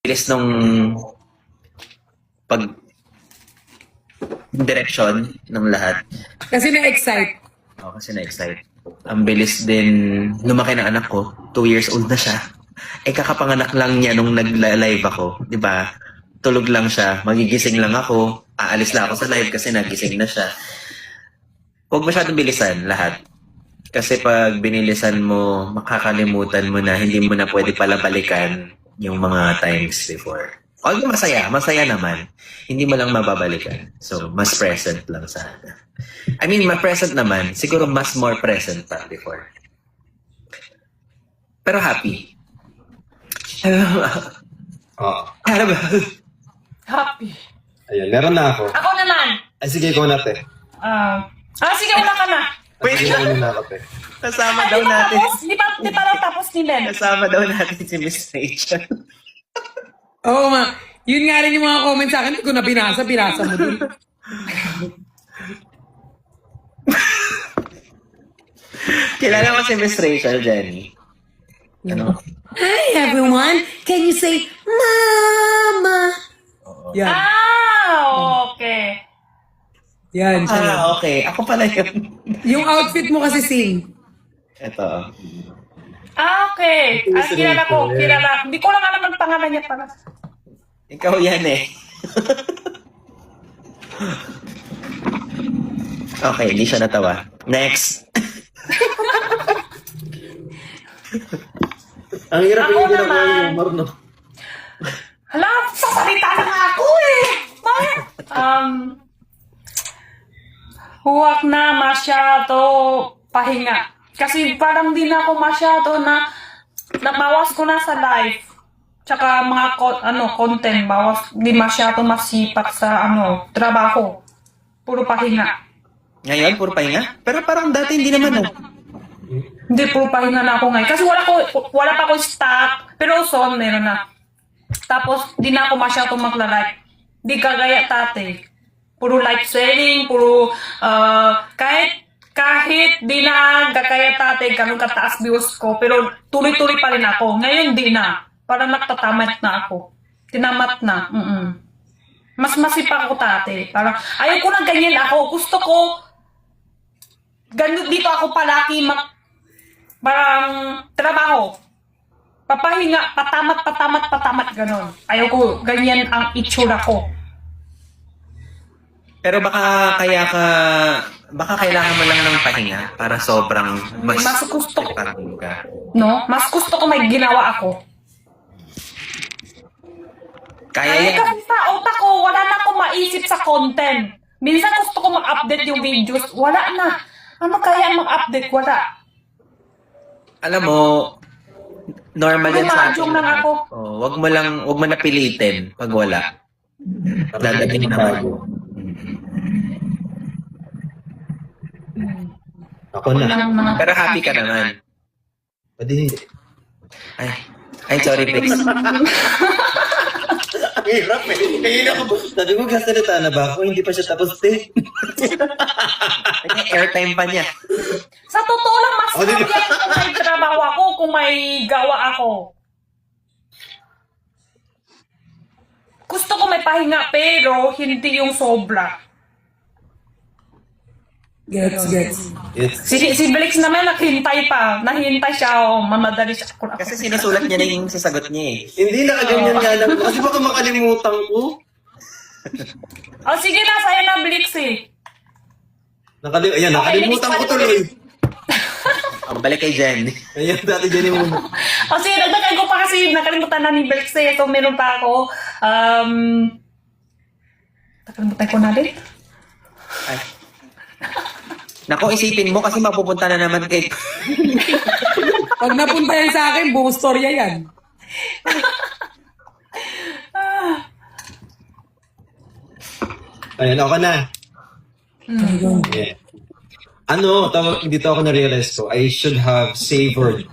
bilis nung pag direction ng lahat. Kasi na-excite. Ako kasi na-excite. Ang bilis din lumaki ng anak ko. 2 years old na siya. Eh, kakapanganak lang niya nung nag-live ako. Di ba? Tulog lang siya. Magigising lang ako. Aalis lang ako sa live kasi nagising na siya. Huwag masyadong bilisan lahat. Kasi pag binilisan mo, makakalimutan mo na hindi mo na pwede pala balikan yung mga times before. Although masaya naman. Hindi mo lang mababalikan. So, mas present lang sana. I mean, mas present naman. Siguro mas more present pa before. Pero happy. Oo. Ano ba? Happy. Ayun, meron na ako. Ako naman. Ay, sige, ikaw na, te. Sige, una ka na. Wait Sige, lang. ikaw na ako, te. Kasama Ay, daw di ba natin. tapos? Di pa lang tapos ni Len. Kasama daw natin si Miss Rachel. Oo nga. Yun nga rin yung mga comments sa akin. Hindi ko na binasa mo dun. Kilala mo si Miss Rachel, Jenny? Ano? Hi everyone, can you say Mama? Yan. Okay. Yan. siya. Okay. Ako pala yun. Yung outfit mo kasi sing. Ito. Okay. Kilala ko. Hindi ko lang alam ang pangalan niya para. Ikaw yan eh. Okay, hindi siya natawa. Next. Ang hirap Ako yung naman. yung humor, no? Hala, sasalita na nga ako eh. Bakit? Huwag na masyado pahinga. Kasi parang di na ako masyado nabawas ko na sa live. Tsaka mga content, bawas, di masyado masipat sa trabaho. Puro pahinga. Ngayon, puro pahinga? Pero parang dati hindi naman oh. Hindi, puro pahinga na ako ngayon. Kasi wala pa ako stock. Pero son, meron na. Tapos, di na ako masyado magla-live. Di kagaya tate. Puro live selling, puro, kahit di na gagaya tate, ganun kataas views ko. Pero tuloy-tuloy pa rin ako. Ngayon, di na. Parang nagtatamat na ako. Tinamat na. Mas masipag ako tate. Parang, ayaw ko na ganyan ako. Gusto ko, ganun dito ako palaki parang trabaho. Papahinga, patamat, ganun. Ayaw ko, ganyan ang itsura ko. Pero baka kailangan mo lang ng pahinga para sobrang mas gusto ko. parang ka. No? Mas gusto ko may ginawa ako. Kaya Kaya yan. kasi sa utak ko, wala na akong maisip sa content. Minsan gusto ko mag-update yung videos. Wala na. Ano kaya mag-update? Wala. Alam mo, normal yan sa atin. Gumadyong lang ako. Oh, wag mo na pilitin pag wala. Dadating naman. Ako na. Pero happy ka naman. Pwede. Ay, sorry, Bex. Ang hirap eh. Kaya ako, sabi mo, gasalita na ba ako? Hindi pa siya tapos, te. May airtime pa niya. Sa totoo lang, mas Oh, di ba? happy kung may trabaho ako, kung may gawa ako. Gusto ko may pahinga, pero hindi yung sobra. Gets. Si Blix naman naghintay pa. Nahintay siya, mamadali siya. Kasi sinusulat niya na yung sasagot niya eh. Hindi nakaganyan nga lang. Kasi baka makalimutan ko. Sige na, sa'yo na Blix eh. Ayan, nakalimutan ko tuloy. Ang balik kay Jen. Ayan, dati dyan yung muna. Sige, nagdagay ko pa kasi nakalimutan na ni Blix eh. So, meron pa ako. Nakalimutan ko na din. Ay. Nako, isipin mo kasi mapupunta na naman kay... Pag napunta yan sa akin, buong storya yan. Ayan, ako na. Yeah. Dito ako na-realize ko, I should have savored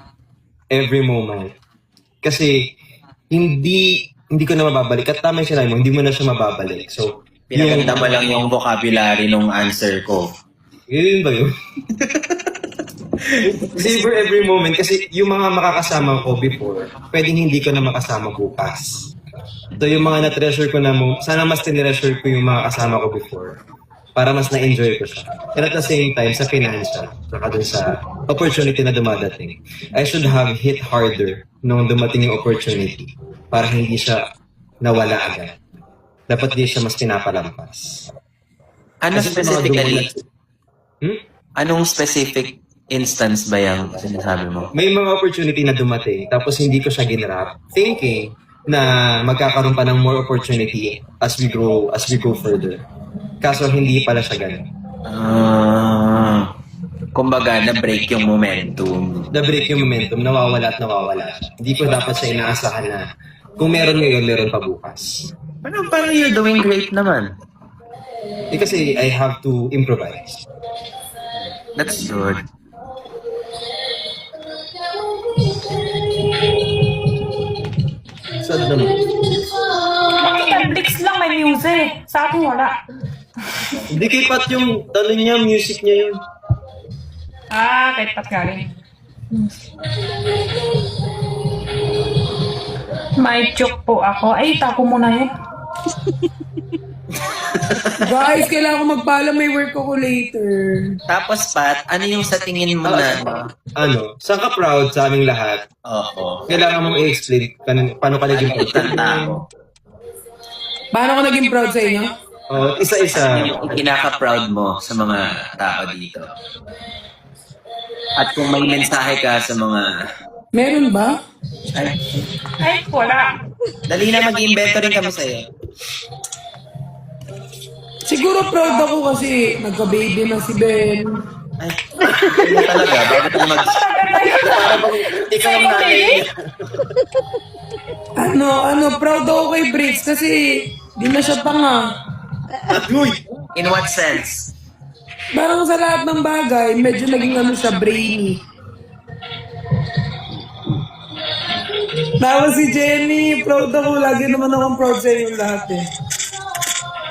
every moment. Kasi, hindi ko na mababalik. At tama yung sinabi mo, hindi mo na siya mababalik. So, Pinaganda mo lang yung vocabulary nung answer ko. yun ba yun? Savor every moment kasi yung mga makakasama ko before, pwedeng hindi ko na makasama bukas. ito yung mga na-treasure ko na sana mas tinreasure ko yung mga kasama ko before para mas na-enjoy ko siya. And at the same time, sa financial, saka dun sa opportunity na dumadating, I should have hit harder nung dumating yung opportunity para hindi siya nawala agad. Dapat di siya mas pinapalampas. Ano Kasi sa mga specifically? Hmm? Anong specific instance ba yung sinasabi mo? May mga opportunity na dumating, tapos hindi ko siya ginrap, thinking na magkakaroon pa ng more opportunity as we go further. Kaso hindi pala siya ganun. Kumbaga, na-break yung momentum. Na-break yung momentum, nawawala at nawawala siya. Hindi ko dapat siya inaasahan na kung meron ngayon, meron pa bukas. Parang you're doing great naman. Kasi I have to improvise. That's good. Sad naman. Netflix lang may music. Sa akin wala. Hindi kay Pat yung niya, music niya yun. Kahit pat galing. May joke po ako. Ay, tapo mo na yun. Guys, kailangan ko magpaalam, may work ako later. Tapos, Pat, ano yung sa tingin mo na... Saan ka proud sa aming lahat? Oo. Kailangan mong i-explain paano ka naging proud. Isang tao. Paano ko naging proud sa inyo? Isa-isa. Yung kinaka-proud mo sa mga tao dito. At kung may mensahe ka sa mga... Meron ba? Ay, wala. Dali na mag-invento rin kami sa'yo. Siguro proud ako kasi nagka-baby na si Ben. Ay, ano talaga? Bago tayo mag... Ikaw ang nanay niya. Proud ako kay Briggs kasi di na siya tanga. In what sense? Parang sa lahat ng bagay, medyo naging siya, brainy. Tapos si Jenny, proud ako. Lagi naman akong proud sa inyo lahat eh.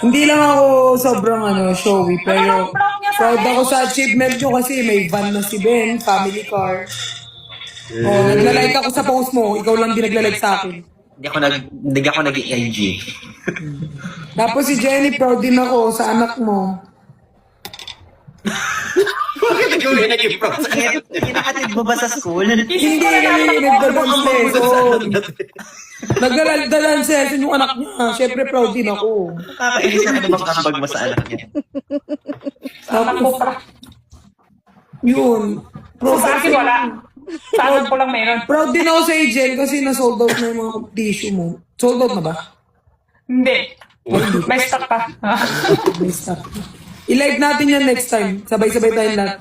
Hindi lang ako sobrang showy, pero proud ako sa achievement nyo kasi may van na si Ben, family car. Nagla-like ako sa post mo, ikaw lang din nagla-like sa akin. Hindi ako nag-IG. Tapos si Jenny, proud din ako sa anak mo. Bakit ikaw yung naging proud sa akin? Kinakatid mo ba sa school? Hindi kasi nagdadance lesson. Nagdadance lesson yung anak niya. Siyempre proud din ako. Nakakainis na ano bang ambag mo sa anak niya. Tapos, yun. Sa akin wala. Sa akin ko lang meron. Proud din ako sa Angel kasi na-sold out na yung mga tissue mo. Sold out na ba? Hindi. May stock pa. May stock. I-live natin yan next time. Sabay-sabay tayo lahat.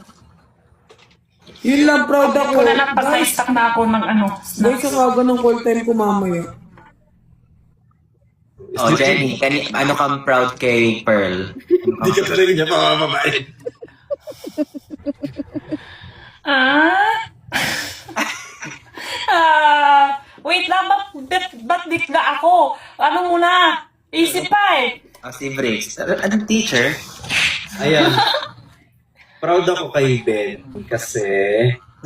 Yun lang, proud ako. Kung na pag-stock na ako ng Guys, ang aga ng call time ko mamaya. Oh, Jenny, ano kang proud kay Pearl? Hindi ka talaga niya pamamabae. Wait lang, ba't bigla ako? Ano muna? Isip pa eh. Si Briggs. Anong teacher? Ayan. Proud ako kay Ben kasi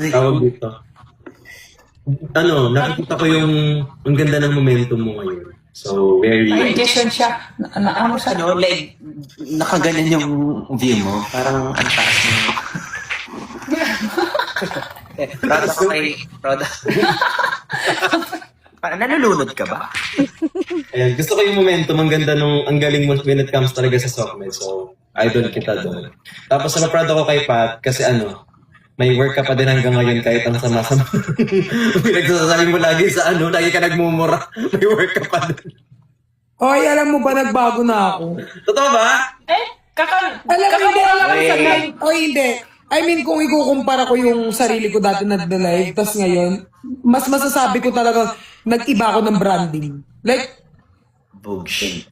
tawag dito. Nakikita ko ang ganda ng momentum mo ngayon. So, very... Meditation siya. Ano siya? Like, nakaganyan yung view mo. Parang ang taas mo. Proud ako kay... Parang nalulunod ka ba? Ayan, gusto ko yung momentum. Ang ganda ang galing mo when it comes talaga sa Sokmed. So, idol kita doon. Tapos, proud ako kay Pat kasi may work ka pa din hanggang ngayon kahit ang sama-sama. Nagsasabi mo lagi sa lagi ka nagmumura. May work ka pa din. Oy, alam mo ba, nagbago na ako? Totoo ba? Hindi. I mean, kung ikukumpara ko yung sarili ko dati na live, tas ngayon, mas masasabi ko talaga, nag-iba ako ng branding. Like, Bullshit.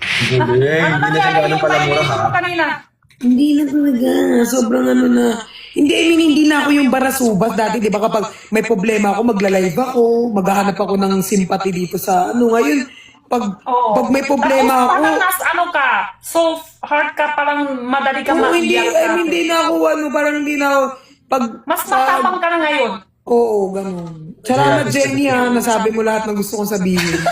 Hindi na siya gano'ng palamura ha. hindi na talaga. Sobrang na. Hindi, I mean, hindi na ako yung barasubas dati. Di ba kapag may problema ako, magla-live ako, maghahanap ako ng sympathy dito sa ngayon, pag may problema ako. Parang so hard ka, parang madali ka hindi, maiyak ka. hindi na ako, parang hindi na ako, Mas matapang ka na ngayon. Oo, ganun. Salamat, Jenny, nasabi mo lahat ng gusto kong sabihin.